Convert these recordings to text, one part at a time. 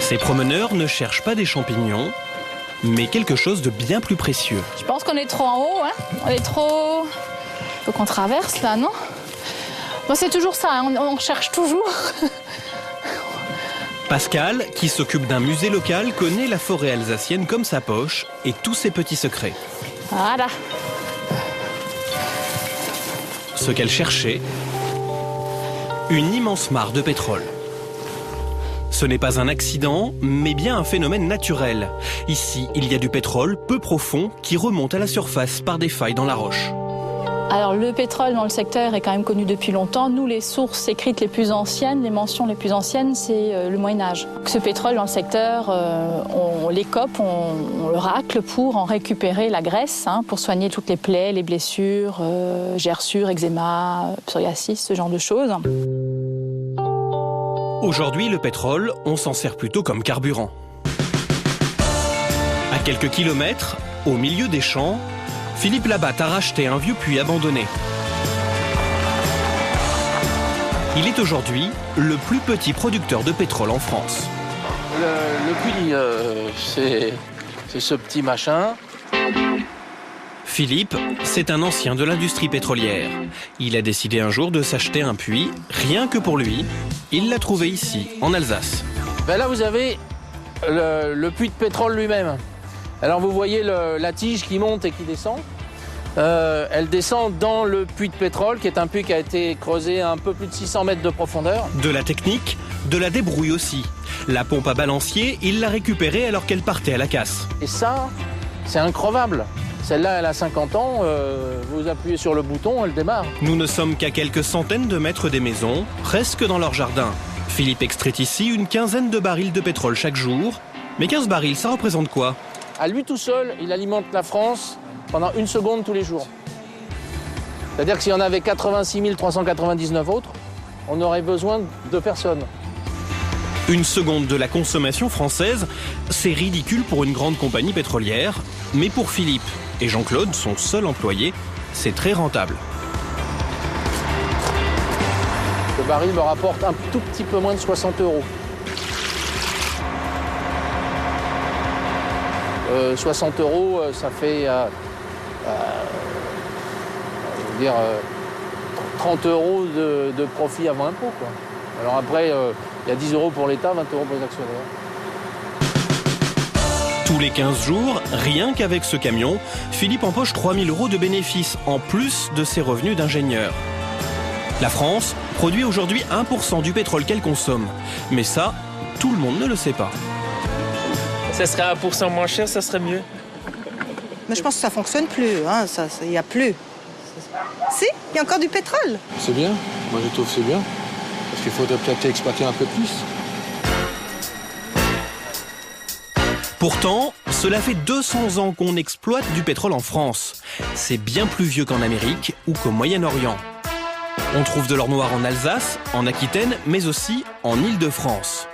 Ces promeneurs ne cherchent pas des champignons, mais quelque chose de bien plus précieux. Je pense qu'on est trop en haut, hein. On est trop... Faut qu'on traverse là, non? Bon, c'est toujours ça, hein. On cherche toujours. Pascal, qui s'occupe d'un musée local, connaît la forêt alsacienne comme sa poche et tous ses petits secrets. Voilà. Ce qu'elle cherchait, une immense mare de pétrole. Ce n'est pas un accident, mais bien un phénomène naturel. Ici, il y a du pétrole peu profond qui remonte à la surface par des failles dans la roche. Alors le pétrole dans le secteur est quand même connu depuis longtemps. Nous, les sources écrites les plus anciennes, les mentions les plus anciennes, c'est le Moyen-Âge. Ce pétrole dans le secteur, on l'écope, on le racle pour en récupérer la graisse, hein, pour soigner toutes les plaies, les blessures, gerçures, eczéma, psoriasis, ce genre de choses. Aujourd'hui, le pétrole, on s'en sert plutôt comme carburant. À quelques kilomètres, au milieu des champs, Philippe Labatte a racheté un vieux puits abandonné. Il est aujourd'hui le plus petit producteur de pétrole en France. Le puits, c'est ce petit machin. Philippe, c'est un ancien de l'industrie pétrolière. Il a décidé un jour de s'acheter un puits, rien que pour lui. Il l'a trouvé ici, en Alsace. Ben là, vous avez le puits de pétrole lui-même. Alors vous voyez la tige qui monte et qui descend. Elle descend dans le puits de pétrole, qui est un puits qui a été creusé à un peu plus de 600 mètres de profondeur. De la technique, de la débrouille aussi. La pompe à balancier, il l'a récupérée alors qu'elle partait à la casse. Et ça, c'est increvable. Celle-là, elle a 50 ans, vous appuyez sur le bouton, elle démarre. Nous ne sommes qu'à quelques centaines de mètres des maisons, presque dans leur jardin. Philippe extrait ici une quinzaine de barils de pétrole chaque jour. Mais 15 barils, ça représente quoi? À lui tout seul, il alimente la France pendant 1 seconde tous les jours. C'est-à-dire que s'il y en avait 86 399 autres, on aurait besoin de personne. 1 seconde de la consommation française, c'est ridicule pour une grande compagnie pétrolière. Mais pour Philippe et Jean-Claude, son seul employé, c'est très rentable. Le baril me rapporte un tout petit peu moins de 60 €. 60 €, ça fait 30 € de profit avant impôt, quoi. Alors après, il y a 10 € pour l'État, 20 € pour les actionnaires. Tous les 15 jours, rien qu'avec ce camion, Philippe empoche 3 000 € de bénéfices, en plus de ses revenus d'ingénieur. La France produit aujourd'hui 1% du pétrole qu'elle consomme. Mais ça, tout le monde ne le sait pas. Ça serait 1% moins cher, ça serait mieux. Mais je pense que ça fonctionne plus, hein, il n'y a plus. Si, il y a encore du pétrole. C'est bien, moi je trouve que c'est bien. Parce qu'il faudrait peut-être exploiter un peu plus. Pourtant, cela fait 200 ans qu'on exploite du pétrole en France. C'est bien plus vieux qu'en Amérique ou qu'au Moyen-Orient. On trouve de l'or noir en Alsace, en Aquitaine, mais aussi en Île-de-France.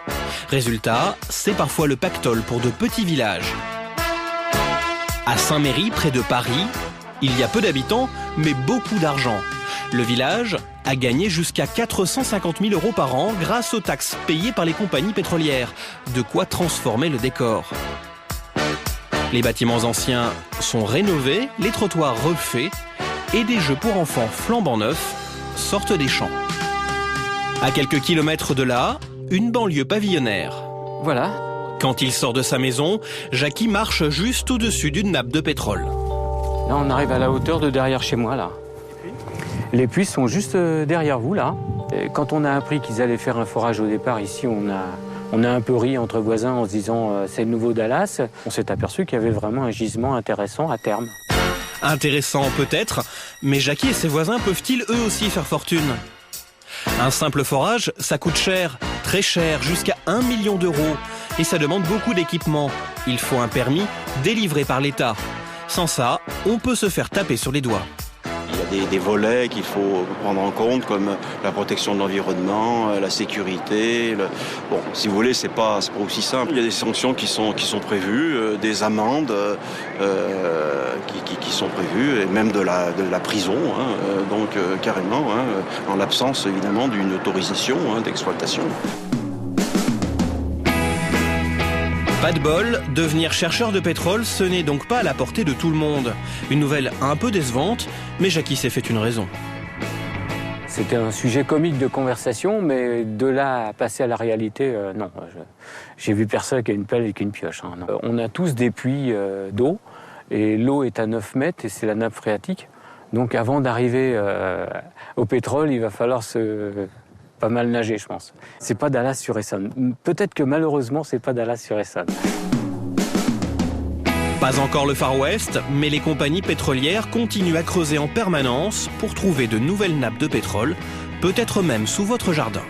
Résultat, c'est parfois le pactole pour de petits villages. À Saint-Méry, près de Paris, il y a peu d'habitants, mais beaucoup d'argent. Le village a gagné jusqu'à 450 000 € par an grâce aux taxes payées par les compagnies pétrolières. De quoi transformer le décor. Les bâtiments anciens sont rénovés, les trottoirs refaits et des jeux pour enfants flambant neufs sortent des champs. À quelques kilomètres de là, une banlieue pavillonnaire. Voilà. Quand il sort de sa maison, Jackie marche juste au-dessus d'une nappe de pétrole. Là, on arrive à la hauteur de derrière chez moi, là. Les puits sont juste derrière vous, là. Et quand on a appris qu'ils allaient faire un forage au départ, ici, on a un peu ri entre voisins en se disant c'est le nouveau Dallas. On s'est aperçu qu'il y avait vraiment un gisement intéressant à terme. Intéressant peut-être, mais Jackie et ses voisins peuvent-ils eux aussi faire fortune? Un simple forage, ça coûte cher, très cher, jusqu'à 1 million €. Et ça demande beaucoup d'équipement. Il faut un permis délivré par l'État. Sans ça, on peut se faire taper sur les doigts. Il y a des volets qu'il faut prendre en compte, comme la protection de l'environnement, la sécurité. Bon, si vous voulez, c'est pas aussi simple. Il y a des sanctions qui sont prévues, des amendes qui sont prévues, et même de la prison, donc carrément, en l'absence évidemment d'une autorisation d'exploitation. Pas de bol, devenir chercheur de pétrole, ce n'est donc pas à la portée de tout le monde. Une nouvelle un peu décevante, mais Jackie s'est fait une raison. C'était un sujet comique de conversation, mais de là à passer à la réalité, non. J'ai vu personne qui a une pelle et qu'une pioche. Hein, non. On a tous des puits d'eau, et l'eau est à 9 mètres et c'est la nappe phréatique. Donc avant d'arriver au pétrole, il va falloir pas mal nager, je pense. C'est pas Dallas-sur-Essonne. Peut-être que malheureusement, c'est pas Dallas-sur-Essonne. Pas encore le Far West, mais les compagnies pétrolières continuent à creuser en permanence pour trouver de nouvelles nappes de pétrole, peut-être même sous votre jardin.